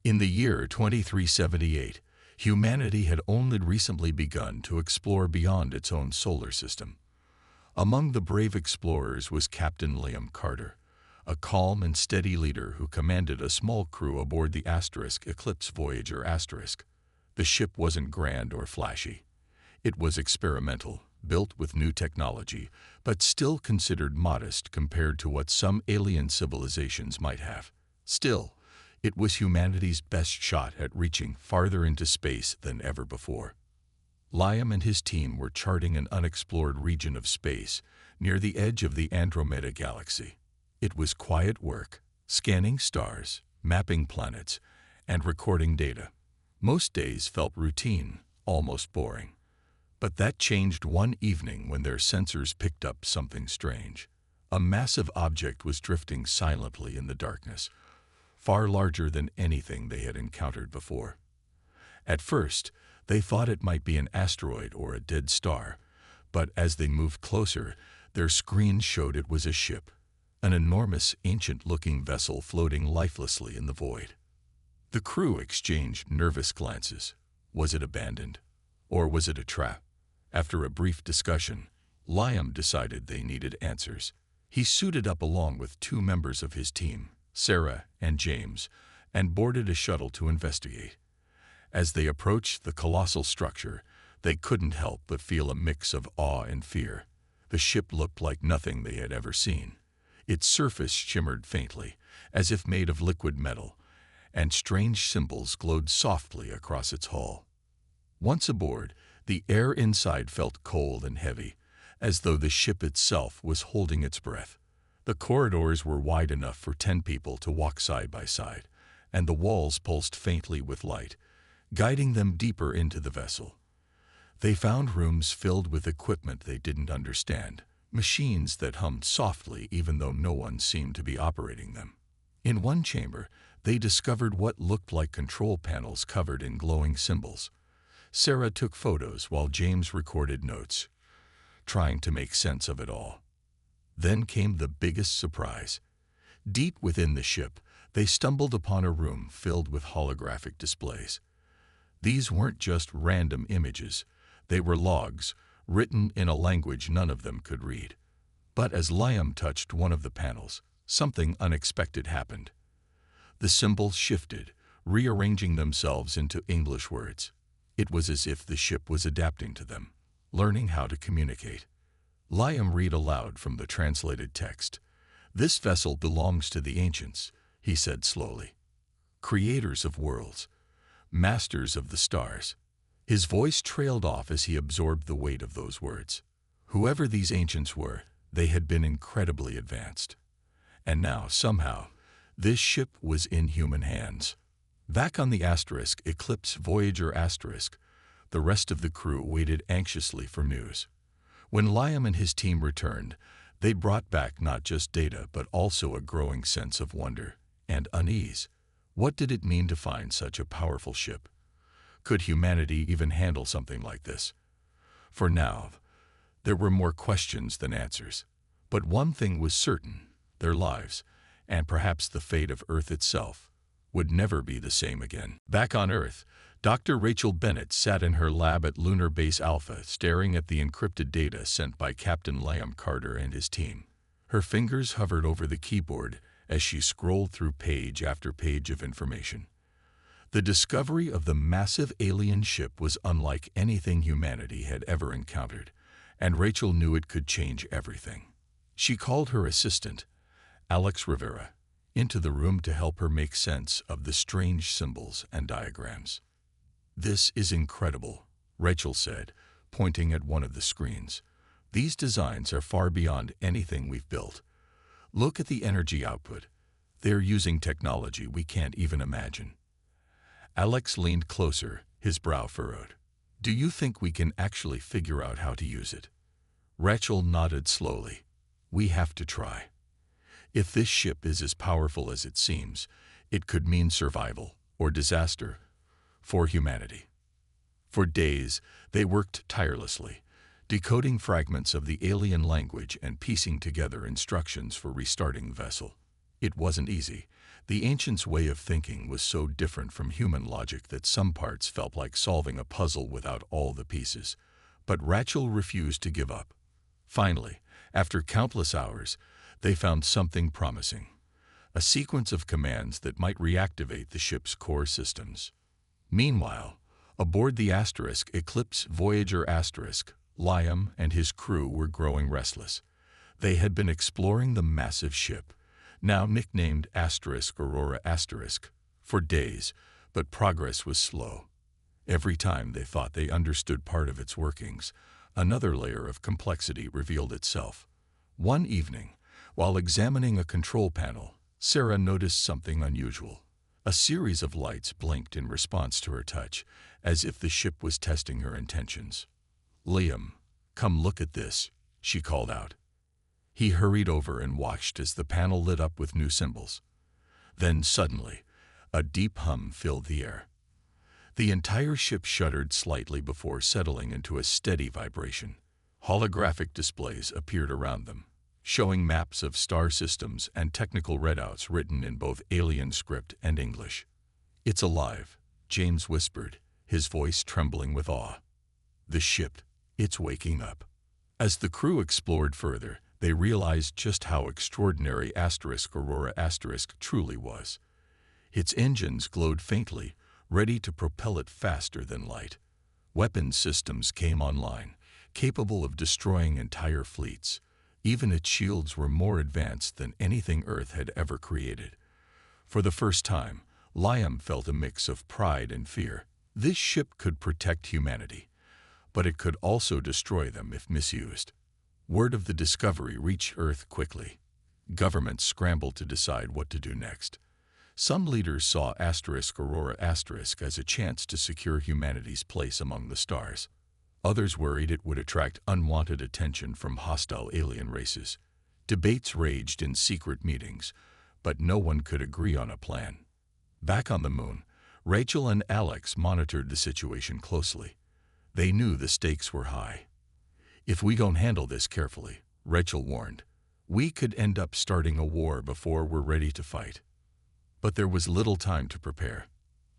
In the year 2378, humanity had only recently begun to explore beyond its own solar system. Among the brave explorers was Captain Liam Carter, a calm and steady leader who commanded a small crew aboard the Eclipse Voyager Asterisk. The ship wasn't grand or flashy. It was experimental, built with new technology, but still considered modest compared to what some alien civilizations might have. Still, it was humanity's best shot at reaching farther into space than ever before. Liam and his team were charting an unexplored region of space near the edge of the Andromeda Galaxy. It was quiet work, scanning stars, mapping planets, and recording data. Most days felt routine, almost boring. But that changed one evening when their sensors picked up something strange. A massive object was drifting silently in the darkness, far larger than anything they had encountered before. At first, they thought it might be an asteroid or a dead star, but as they moved closer, their screens showed it was a ship, an enormous, ancient-looking vessel floating lifelessly in the void. The crew exchanged nervous glances. Was it abandoned? Or was it a trap? After a brief discussion, Liam decided they needed answers. He suited up along with two members of his team, Sarah and James, and boarded a shuttle to investigate. As they approached the colossal structure, they couldn't help but feel a mix of awe and fear. The ship looked like nothing they had ever seen. Its surface shimmered faintly, as if made of liquid metal, and strange symbols glowed softly across its hull. Once aboard, the air inside felt cold and heavy, as though the ship itself was holding its breath. The corridors were wide enough for 10 people to walk side by side, and the walls pulsed faintly with light, guiding them deeper into the vessel. They found rooms filled with equipment they didn't understand, machines that hummed softly even though no one seemed to be operating them. In one chamber, they discovered what looked like control panels covered in glowing symbols. Sarah took photos while James recorded notes, trying to make sense of it all. Then came the biggest surprise. Deep within the ship, they stumbled upon a room filled with holographic displays. These weren't just random images. They were logs, written in a language none of them could read. But as Liam touched one of the panels, something unexpected happened. The symbols shifted, rearranging themselves into English words. It was as if the ship was adapting to them, learning how to communicate. Liam read aloud from the translated text. "This vessel belongs to the ancients," he said slowly. "Creators of worlds, masters of the stars." His voice trailed off as he absorbed the weight of those words. Whoever these ancients were, they had been incredibly advanced. And now, somehow, this ship was in human hands. Back on the Eclipse Voyager Asterisk, the rest of the crew waited anxiously for news. When Liam and his team returned, they brought back not just data but also a growing sense of wonder and unease. What did it mean to find such a powerful ship? Could humanity even handle something like this? For now, there were more questions than answers. But one thing was certain: their lives, and perhaps the fate of Earth itself, would never be the same again. Back on Earth, Dr. Rachel Bennett sat in her lab at Lunar Base Alpha, staring at the encrypted data sent by Captain Liam Carter and his team. Her fingers hovered over the keyboard as she scrolled through page after page of information. The discovery of the massive alien ship was unlike anything humanity had ever encountered, and Rachel knew it could change everything. She called her assistant, Alex Rivera, into the room to help her make sense of the strange symbols and diagrams. "This is incredible," Rachel said, pointing at one of the screens. "These designs are far beyond anything we've built. Look at the energy output. They're using technology we can't even imagine." Alex leaned closer, his brow furrowed. "Do you think we can actually figure out how to use it?" Rachel nodded slowly. "We have to try. If this ship is as powerful as it seems, it could mean survival or disaster for humanity." For days, they worked tirelessly, decoding fragments of the alien language and piecing together instructions for restarting the vessel. It wasn't easy. The ancients' way of thinking was so different from human logic that some parts felt like solving a puzzle without all the pieces. But Rachel refused to give up. Finally, after countless hours, they found something promising. A sequence of commands that might reactivate the ship's core systems. Meanwhile, aboard the Eclipse Voyager Liam and his crew were growing restless. They had been exploring the massive ship, now nicknamed Aurora for days, but progress was slow. Every time they thought they understood part of its workings, another layer of complexity revealed itself. One evening, while examining a control panel, Sarah noticed something unusual. A series of lights blinked in response to her touch, as if the ship was testing her intentions. "Liam, come look at this," she called out. He hurried over and watched as the panel lit up with new symbols. Then suddenly, a deep hum filled the air. The entire ship shuddered slightly before settling into a steady vibration. Holographic displays appeared around them, showing maps of star systems and technical readouts written in both alien script and English. "It's alive," James whispered, his voice trembling with awe. "The ship, it's waking up." As the crew explored further, they realized just how extraordinary Aurora truly was. Its engines glowed faintly, ready to propel it faster than light. Weapons systems came online, capable of destroying entire fleets. Even its shields were more advanced than anything Earth had ever created. For the first time, Liam felt a mix of pride and fear. This ship could protect humanity, but it could also destroy them if misused. Word of the discovery reached Earth quickly. Governments scrambled to decide what to do next. Some leaders saw Aurora as a chance to secure humanity's place among the stars. Others worried it would attract unwanted attention from hostile alien races. Debates raged in secret meetings, but no one could agree on a plan. Back on the moon, Rachel and Alex monitored the situation closely. They knew the stakes were high. "If we don't handle this carefully," Rachel warned, "we could end up starting a war before we're ready to fight." But there was little time to prepare.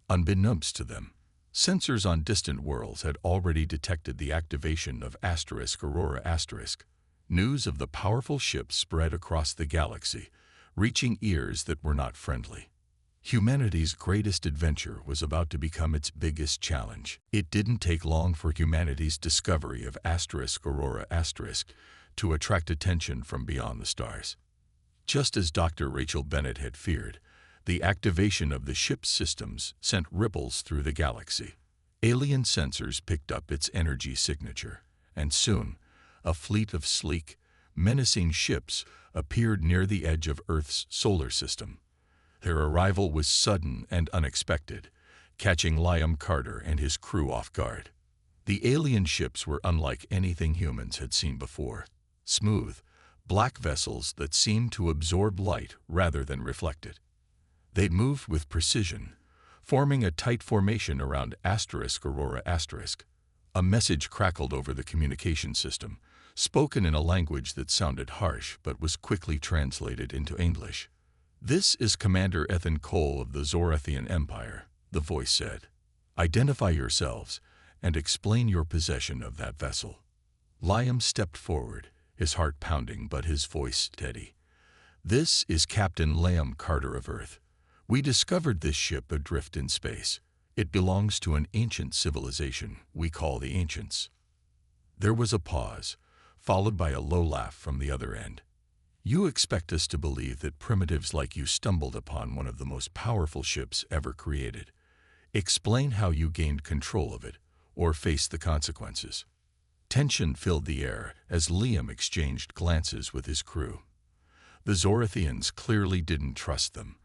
Unbeknownst to them, sensors on distant worlds had already detected the activation of Aurora. News of the powerful ship spread across the galaxy, reaching ears that were not friendly. Humanity's greatest adventure was about to become its biggest challenge. It didn't take long for humanity's discovery of Aurora to attract attention from beyond the stars. Just as Dr. Rachel Bennett had feared, the activation of the ship's systems sent ripples through the galaxy. Alien sensors picked up its energy signature, and soon, a fleet of sleek, menacing ships appeared near the edge of Earth's solar system. Their arrival was sudden and unexpected, catching Liam Carter and his crew off guard. The alien ships were unlike anything humans had seen before. Smooth, black vessels that seemed to absorb light rather than reflect it. They moved with precision, forming a tight formation around Aurora. A message crackled over the communication system, spoken in a language that sounded harsh but was quickly translated into English. "This is Commander Ethan Cole of the Zorathian Empire," the voice said. "Identify yourselves and explain your possession of that vessel." Liam stepped forward, his heart pounding but his voice steady. "This is Captain Liam Carter of Earth. We discovered this ship adrift in space. It belongs to an ancient civilization we call the Ancients." There was a pause, followed by a low laugh from the other end. "You expect us to believe that primitives like you stumbled upon one of the most powerful ships ever created. Explain how you gained control of it, or face the consequences." Tension filled the air as Liam exchanged glances with his crew. The Zorathians clearly didn't trust them,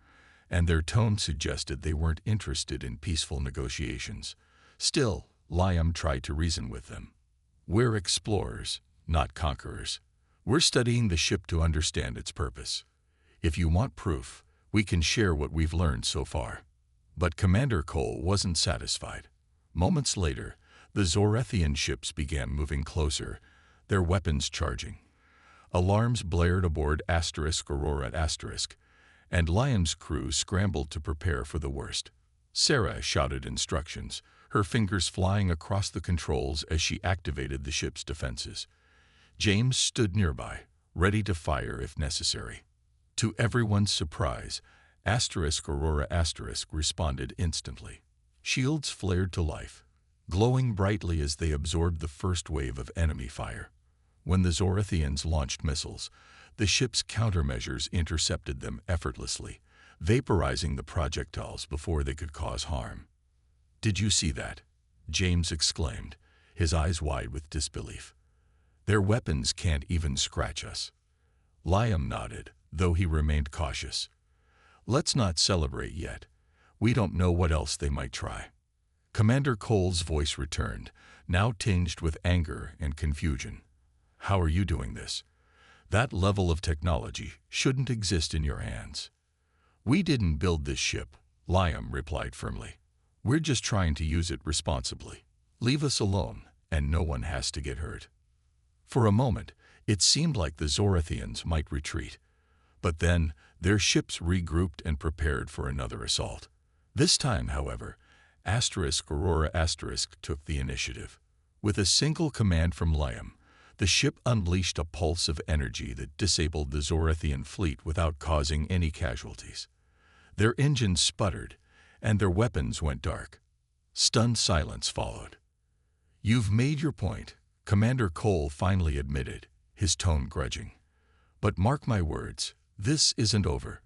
and their tone suggested they weren't interested in peaceful negotiations. Still, Liam tried to reason with them. "We're explorers, not conquerors. We're studying the ship to understand its purpose. If you want proof, we can share what we've learned so far." But Commander Cole wasn't satisfied. Moments later, the Zorathian ships began moving closer, their weapons charging. Alarms blared aboard Aurora, and Liam's crew scrambled to prepare for the worst. Sarah shouted instructions, her fingers flying across the controls as she activated the ship's defenses. James stood nearby, ready to fire if necessary. To everyone's surprise, Aurora responded instantly. Shields flared to life, glowing brightly as they absorbed the first wave of enemy fire. When the Zorathians launched missiles, the ship's countermeasures intercepted them effortlessly, vaporizing the projectiles before they could cause harm. "Did you see that?" James exclaimed, his eyes wide with disbelief. "Their weapons can't even scratch us." Liam nodded, though he remained cautious. "Let's not celebrate yet. We don't know what else they might try." Commander Cole's voice returned, now tinged with anger and confusion. "How are you doing this? That level of technology shouldn't exist in your hands." "We didn't build this ship," Liam replied firmly. "We're just trying to use it responsibly. Leave us alone, and no one has to get hurt." For a moment, it seemed like the Zorathians might retreat. But then, their ships regrouped and prepared for another assault. This time, however, Aurora took the initiative. With a single command from Liam, the ship unleashed a pulse of energy that disabled the Zorathian fleet without causing any casualties. Their engines sputtered, and their weapons went dark. Stunned silence followed. "You've made your point," Commander Cole finally admitted, his tone grudging. "But mark my words, this isn't over.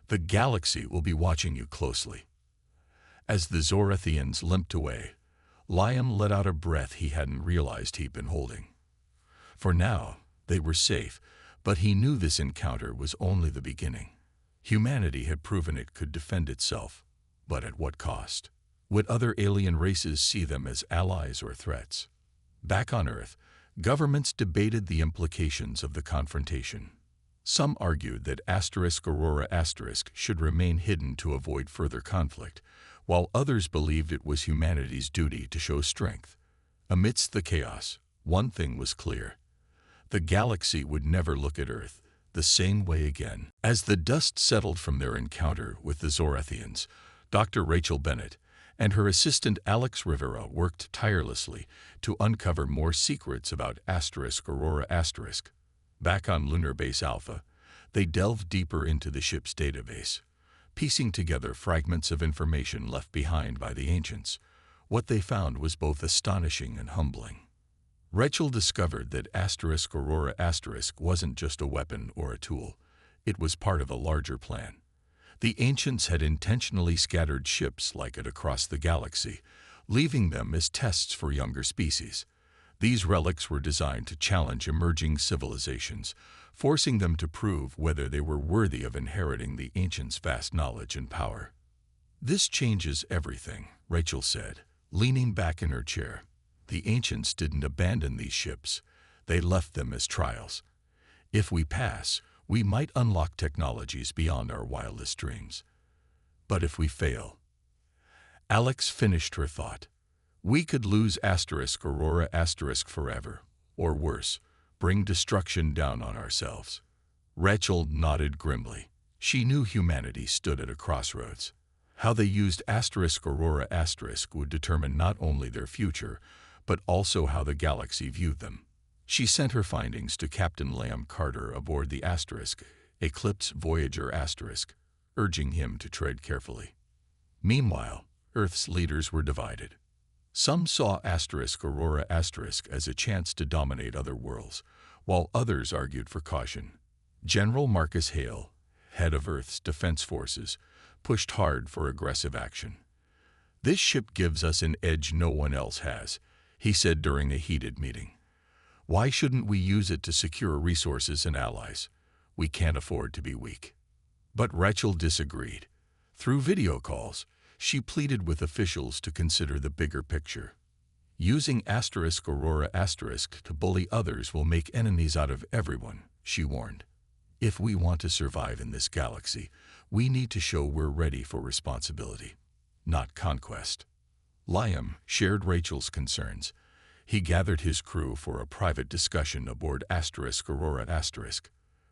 The galaxy will be watching you closely." As the Zorathians limped away, Liam let out a breath he hadn't realized he'd been holding. For now, they were safe, but he knew this encounter was only the beginning. Humanity had proven it could defend itself, but at what cost? Would other alien races see them as allies or threats? Back on Earth, governments debated the implications of the confrontation. Some argued that Aurora should remain hidden to avoid further conflict, while others believed it was humanity's duty to show strength. Amidst the chaos, one thing was clear. The galaxy would never look at Earth the same way again. As the dust settled from their encounter with the Zorathians, Dr. Rachel Bennett and her assistant Alex Rivera worked tirelessly to uncover more secrets about Aurora. Back on Lunar Base Alpha, they delved deeper into the ship's database, piecing together fragments of information left behind by the ancients. What they found was both astonishing and humbling. Rachel discovered that Aurora wasn't just a weapon or a tool. It was part of a larger plan. The ancients had intentionally scattered ships like it across the galaxy, leaving them as tests for younger species. These relics were designed to challenge emerging civilizations, forcing them to prove whether they were worthy of inheriting the ancients' vast knowledge and power. "This changes everything," Rachel said, leaning back in her chair. "The ancients didn't abandon these ships. They left them as trials. If we pass, we might unlock technologies beyond our wildest dreams. But if we fail..." Alex finished her thought. "We could lose Aurora forever, or worse, bring destruction down on ourselves." Rachel nodded grimly. She knew humanity stood at a crossroads. How they used Aurora would determine not only their future, but also how the galaxy viewed them. She sent her findings to Captain Liam Carter aboard the Eclipse Voyager *, urging him to tread carefully. Meanwhile, Earth's leaders were divided. Some saw Aurora as a chance to dominate other worlds, while others argued for caution. General Marcus Hale, head of Earth's defense forces, pushed hard for aggressive action. "This ship gives us an edge no one else has," he said during a heated meeting. "Why shouldn't we use it to secure resources and allies? We can't afford to be weak." But Rachel disagreed. Through video calls, she pleaded with officials to consider the bigger picture. "Using Aurora to bully others will make enemies out of everyone," she warned. "If we want to survive in this galaxy, we need to show we're ready for responsibility, not conquest." Liam shared Rachel's concerns. He gathered his crew for a private discussion aboard Aurora.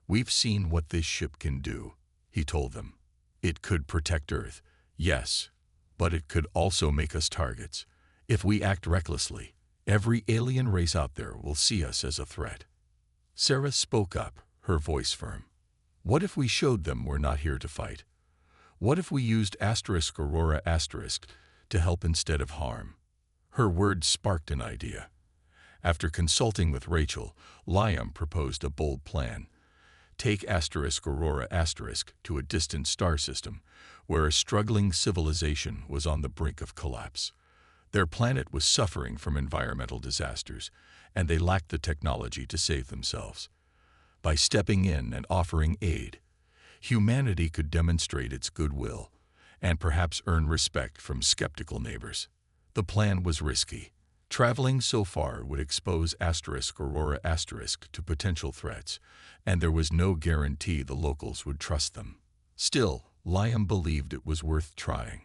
"We've seen what this ship can do," he told them. It could protect Earth, yes, but it could also make us targets. If we act recklessly, every alien race out there will see us as a threat. Sarah spoke up, her voice firm. What if we showed them we're not here to fight? What if we used Aurora to help instead of harm? Her words sparked an idea. After consulting with Rachel, Liam proposed a bold plan. Take Aurora to a distant star system where a struggling civilization was on the brink of collapse. Their planet was suffering from environmental disasters, and they lacked the technology to save themselves. By stepping in and offering aid, humanity could demonstrate its goodwill and perhaps earn respect from skeptical neighbors. The plan was risky. Traveling so far would expose Aurora to potential threats, and there was no guarantee the locals would trust them. Still, Liam believed it was worth trying.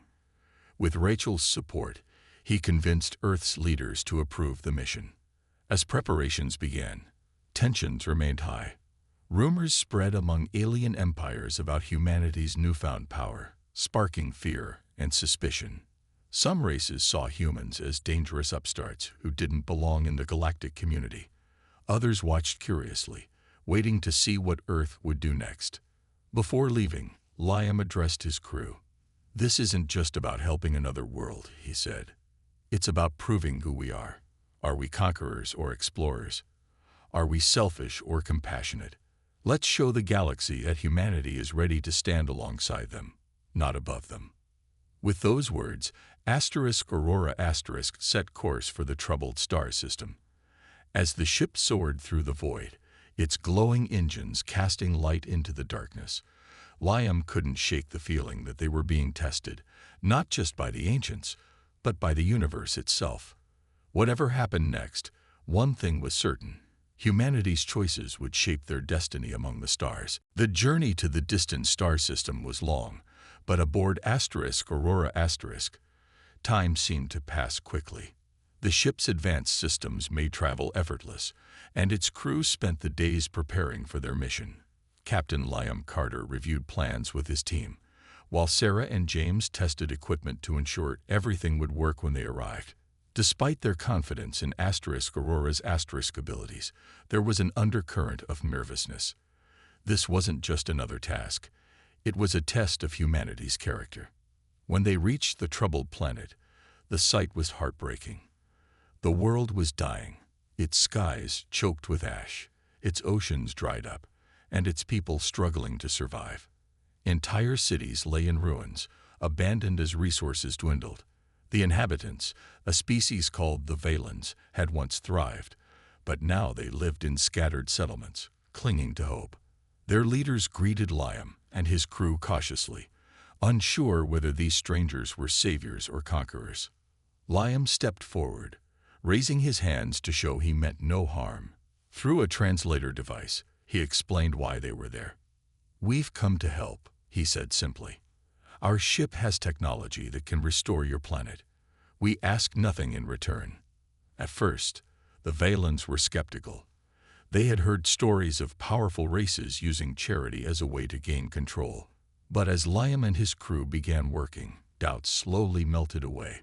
With Rachel's support, he convinced Earth's leaders to approve the mission. As preparations began, tensions remained high. Rumors spread among alien empires about humanity's newfound power, sparking fear and suspicion. Some races saw humans as dangerous upstarts who didn't belong in the galactic community. Others watched curiously, waiting to see what Earth would do next. Before leaving, Liam addressed his crew. "This isn't just about helping another world," he said. "It's about proving who we are. Are we conquerors or explorers? Are we selfish or compassionate? Let's show the galaxy that humanity is ready to stand alongside them, not above them." With those words, Aurora set course for the troubled star system. As the ship soared through the void, its glowing engines casting light into the darkness, Liam couldn't shake the feeling that they were being tested, not just by the ancients, but by the universe itself. Whatever happened next, one thing was certain: humanity's choices would shape their destiny among the stars. The journey to the distant star system was long, but aboard Aurora time seemed to pass quickly. The ship's advanced systems made travel effortless, and its crew spent the days preparing for their mission. Captain Liam Carter reviewed plans with his team, while Sarah and James tested equipment to ensure everything would work when they arrived. Despite their confidence in Aurora's abilities, there was an undercurrent of nervousness. This wasn't just another task. It was a test of humanity's character. When they reached the troubled planet, the sight was heartbreaking. The world was dying, its skies choked with ash, its oceans dried up, and its people struggling to survive. Entire cities lay in ruins, abandoned as resources dwindled. The inhabitants, a species called the Valens, had once thrived, but now they lived in scattered settlements, clinging to hope. Their leaders greeted Liam and his crew cautiously, unsure whether these strangers were saviors or conquerors. Liam stepped forward, raising his hands to show he meant no harm. Through a translator device, he explained why they were there. "We've come to help," he said simply. "Our ship has technology that can restore your planet. We ask nothing in return." At first, the Valens were skeptical. They had heard stories of powerful races using charity as a way to gain control. But as Liam and his crew began working, doubts slowly melted away.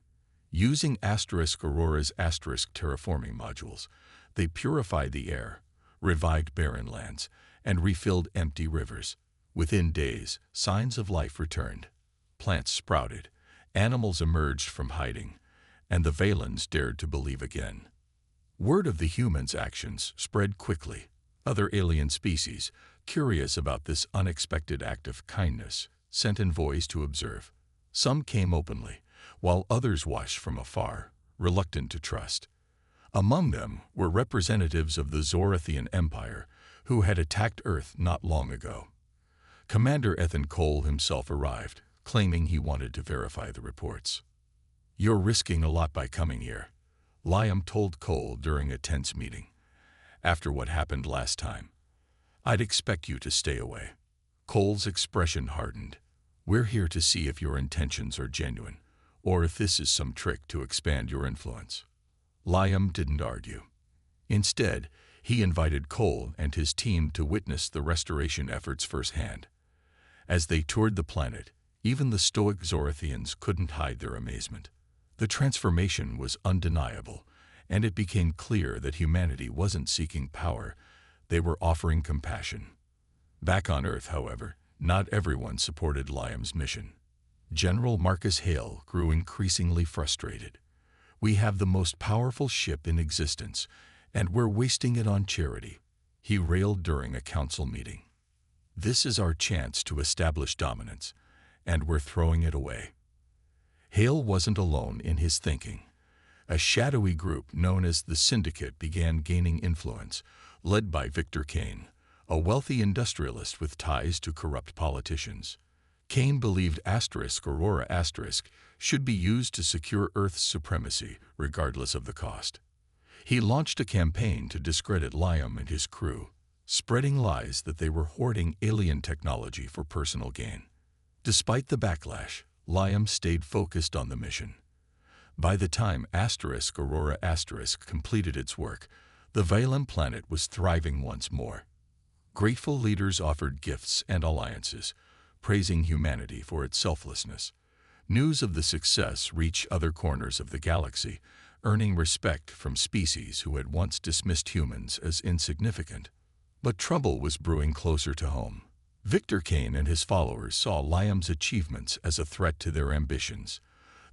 Using Aurora's terraforming modules, they purified the air, revived barren lands, and refilled empty rivers. Within days, signs of life returned. Plants sprouted, animals emerged from hiding, and the Valens dared to believe again. Word of the humans' actions spread quickly. Other alien species, curious about this unexpected act of kindness, sent envoys to observe. Some came openly, while others watched from afar, reluctant to trust. Among them were representatives of the Zorathian Empire, who had attacked Earth not long ago. Commander Ethan Cole himself arrived, claiming he wanted to verify the reports. "You're risking a lot by coming here," Liam told Cole during a tense meeting. "After what happened last time, I'd expect you to stay away." Cole's expression hardened. "We're here to see if your intentions are genuine, or if this is some trick to expand your influence." Liam didn't argue. Instead, he invited Cole and his team to witness the restoration efforts firsthand. As they toured the planet, even the stoic Zorathians couldn't hide their amazement. The transformation was undeniable, and it became clear that humanity wasn't seeking power, they were offering compassion. Back on Earth, however, not everyone supported Liam's mission. General Marcus Hale grew increasingly frustrated. "We have the most powerful ship in existence, and we're wasting it on charity," he railed during a council meeting. "This is our chance to establish dominance, and we're throwing it away." Hale wasn't alone in his thinking. A shadowy group known as the Syndicate began gaining influence, led by Victor Kane, a wealthy industrialist with ties to corrupt politicians. Kane believed Aurora should be used to secure Earth's supremacy, regardless of the cost. He launched a campaign to discredit Liam and his crew, spreading lies that they were hoarding alien technology for personal gain. Despite the backlash, Liam stayed focused on the mission. By the time Aurora completed its work, the Valem planet was thriving once more. Grateful leaders offered gifts and alliances, praising humanity for its selflessness. News of the success reached other corners of the galaxy, earning respect from species who had once dismissed humans as insignificant. But trouble was brewing closer to home. Victor Kane and his followers saw Liam's achievements as a threat to their ambitions.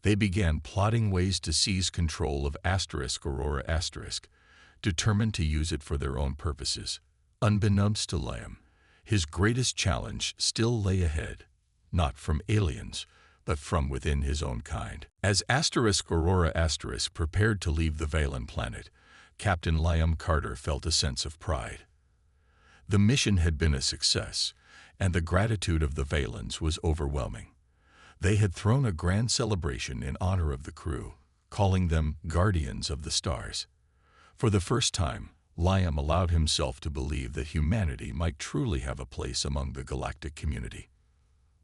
They began plotting ways to seize control of Aurora, determined to use it for their own purposes. Unbeknownst to Liam, his greatest challenge still lay ahead, not from aliens, but from within his own kind. As Aurora prepared to leave the Valem planet, Captain Liam Carter felt a sense of pride. The mission had been a success, and the gratitude of the Valens was overwhelming. They had thrown a grand celebration in honor of the crew, calling them Guardians of the Stars. For the first time, Liam allowed himself to believe that humanity might truly have a place among the galactic community.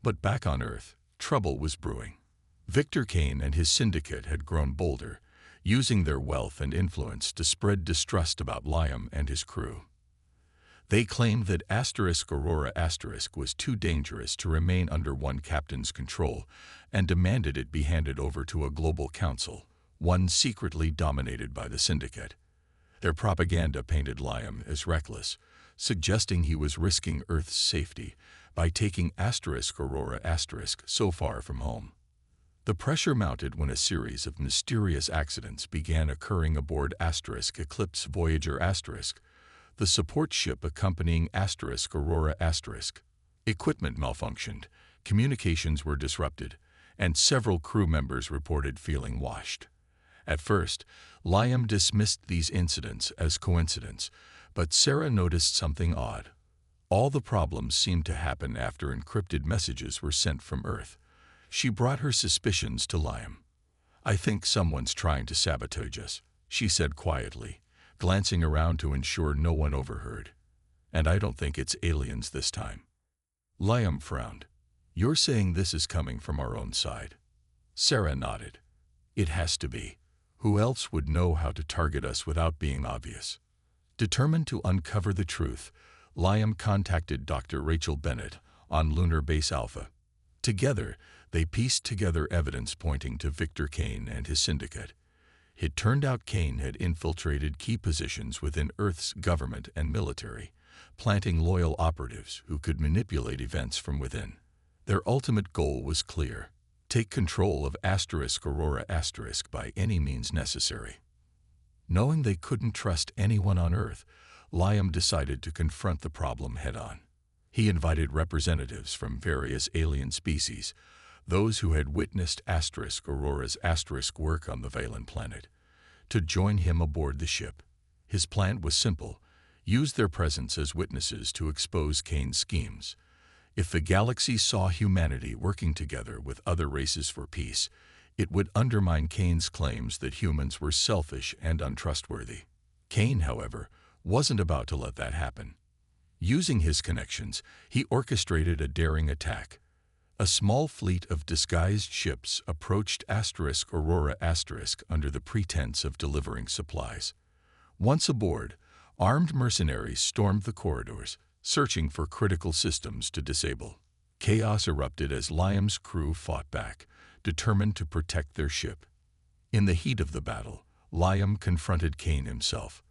But back on Earth, trouble was brewing. Victor Kane and his syndicate had grown bolder, using their wealth and influence to spread distrust about Liam and his crew. They claimed that Aurora was too dangerous to remain under one captain's control and demanded it be handed over to a global council, one secretly dominated by the Syndicate. Their propaganda painted Liam as reckless, suggesting he was risking Earth's safety by taking Aurora so far from home. The pressure mounted when a series of mysterious accidents began occurring aboard Eclipse Voyager the support ship accompanying Aurora. Equipment malfunctioned, communications were disrupted, and several crew members reported feeling washed. At first, Liam dismissed these incidents as coincidence, but Sarah noticed something odd. All the problems seemed to happen after encrypted messages were sent from Earth. She brought her suspicions to Liam. "I think someone's trying to sabotage us," she said quietly, glancing around to ensure no one overheard. "And I don't think it's aliens this time." Liam frowned. "You're saying this is coming from our own side?" Sarah nodded. "It has to be. Who else would know how to target us without being obvious?" Determined to uncover the truth, Liam contacted Dr. Rachel Bennett on Lunar Base Alpha. Together, they pieced together evidence pointing to Victor Kane and his syndicate. It turned out Kane had infiltrated key positions within Earth's government and military, planting loyal operatives who could manipulate events from within. Their ultimate goal was clear: take control of Aurora by any means necessary. Knowing they couldn't trust anyone on Earth, Liam decided to confront the problem head-on. He invited representatives from various alien species, those who had witnessed Aurora's work on the Valem planet, to join him aboard the ship. His plan was simple: use their presence as witnesses to expose Kane's schemes. If the galaxy saw humanity working together with other races for peace, it would undermine Kane's claims that humans were selfish and untrustworthy. Kane, however, wasn't about to let that happen. Using his connections, he orchestrated a daring attack. A small fleet of disguised ships approached Aurora under the pretense of delivering supplies. Once aboard, armed mercenaries stormed the corridors, searching for critical systems to disable. Chaos erupted as Liam's crew fought back, determined to protect their ship. In the heat of the battle, Liam confronted Kane himself.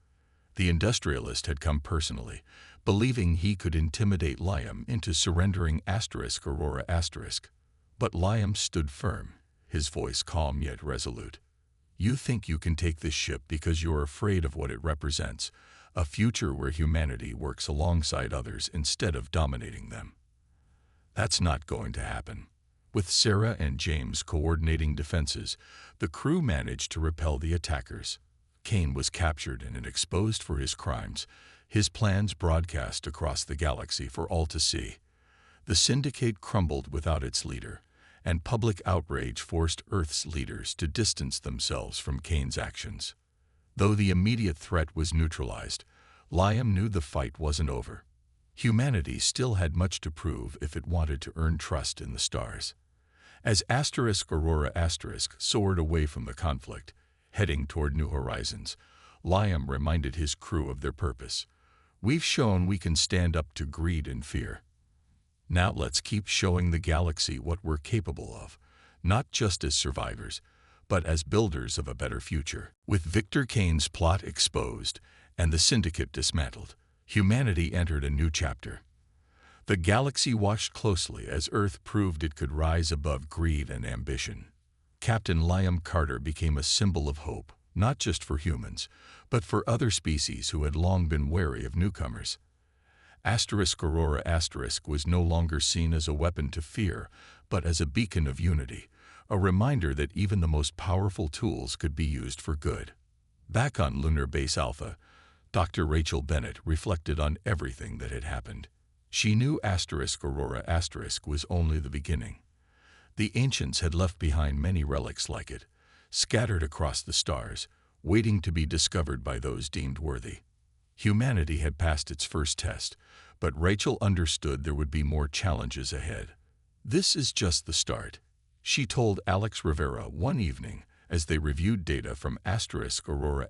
The industrialist had come personally, believing he could intimidate Liam into surrendering Aurora *. But Liam stood firm, his voice calm yet resolute. You think you can take this ship because you're afraid of what it represents, a future where humanity works alongside others instead of dominating them. That's not going to happen. With Sarah and James coordinating defenses, the crew managed to repel the attackers. Kane was captured and exposed for his crimes, his plans broadcast across the galaxy for all to see. The Syndicate crumbled without its leader, and public outrage forced Earth's leaders to distance themselves from Kane's actions. Though the immediate threat was neutralized, Liam knew the fight wasn't over. Humanity still had much to prove if it wanted to earn trust in the stars. As Aurora soared away from the conflict, heading toward new horizons, Liam reminded his crew of their purpose. We've shown we can stand up to greed and fear. Now let's keep showing the galaxy what we're capable of, not just as survivors, but as builders of a better future. With Victor Kane's plot exposed and the Syndicate dismantled, humanity entered a new chapter. The galaxy watched closely as Earth proved it could rise above greed and ambition. Captain Liam Carter became a symbol of hope, not just for humans, but for other species who had long been wary of newcomers. Aurora was no longer seen as a weapon to fear, but as a beacon of unity, a reminder that even the most powerful tools could be used for good. Back on Lunar Base Alpha, Dr. Rachel Bennett reflected on everything that had happened. She knew Aurora was only the beginning. The ancients had left behind many relics like it, scattered across the stars, waiting to be discovered by those deemed worthy. Humanity had passed its first test, but Rachel understood there would be more challenges ahead. This is just the start, she told Alex Rivera one evening as they reviewed data from Aurora.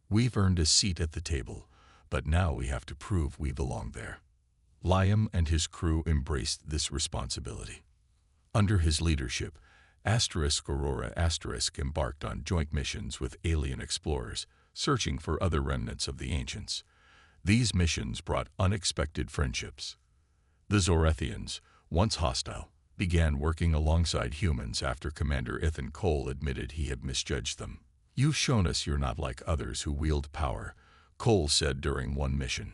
We've earned a seat at the table, but now we have to prove we belong there. Liam and his crew embraced this responsibility. Under his leadership, Aurora embarked on joint missions with alien explorers, searching for other remnants of the ancients. These missions brought unexpected friendships. The Zorethians, once hostile, began working alongside humans after Commander Ethan Cole admitted he had misjudged them. You've shown us you're not like others who wield power, Cole said during one mission.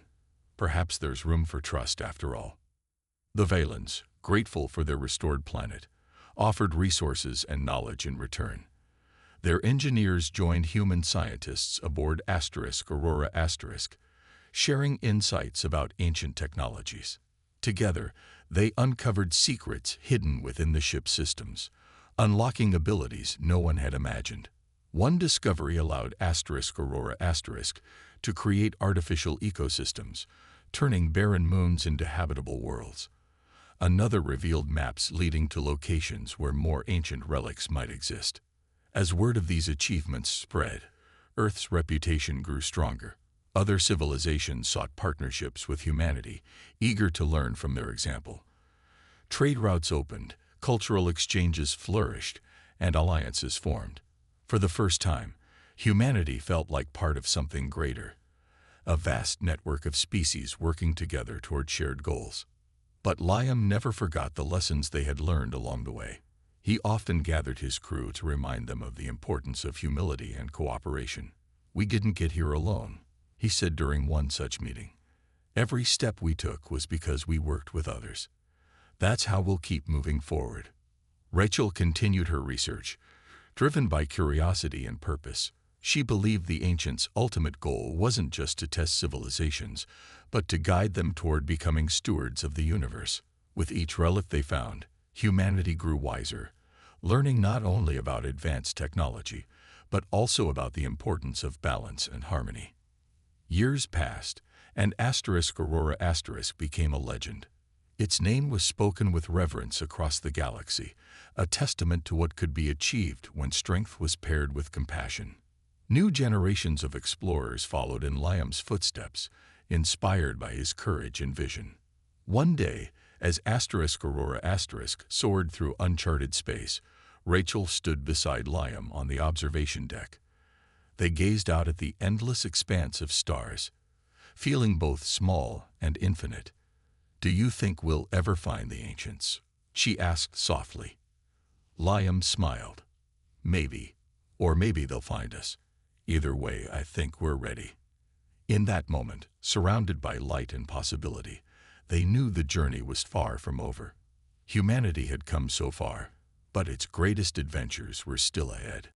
Perhaps there's room for trust after all. The Valens, grateful for their restored planet, offered resources and knowledge in return. Their engineers joined human scientists aboard Aurora, sharing insights about ancient technologies. Together, they uncovered secrets hidden within the ship's systems, unlocking abilities no one had imagined. One discovery allowed Aurora to create artificial ecosystems, turning barren moons into habitable worlds. Another revealed maps leading to locations where more ancient relics might exist. As word of these achievements spread, Earth's reputation grew stronger. Other civilizations sought partnerships with humanity, eager to learn from their example. Trade routes opened, cultural exchanges flourished, and alliances formed. For the first time, humanity felt like part of something greater, a vast network of species working together toward shared goals. But Liam never forgot the lessons they had learned along the way. He often gathered his crew to remind them of the importance of humility and cooperation. We didn't get here alone, he said during one such meeting. Every step we took was because we worked with others. That's how we'll keep moving forward. Rachel continued her research. Driven by curiosity and purpose, she believed the ancients' ultimate goal wasn't just to test civilizations, but to guide them toward becoming stewards of the universe. With each relic they found, humanity grew wiser, learning not only about advanced technology, but also about the importance of balance and harmony. Years passed, and Aurora became a legend. Its name was spoken with reverence across the galaxy, a testament to what could be achieved when strength was paired with compassion. New generations of explorers followed in Liam's footsteps, inspired by his courage and vision. One day, As Aurora soared through uncharted space, Rachel stood beside Liam on the observation deck. They gazed out at the endless expanse of stars, feeling both small and infinite. "Do you think we'll ever find the ancients?" she asked softly. Liam smiled. "Maybe. Or maybe they'll find us. Either way, I think we're ready." In that moment, surrounded by light and possibility, they knew the journey was far from over. Humanity had come so far, but its greatest adventures were still ahead.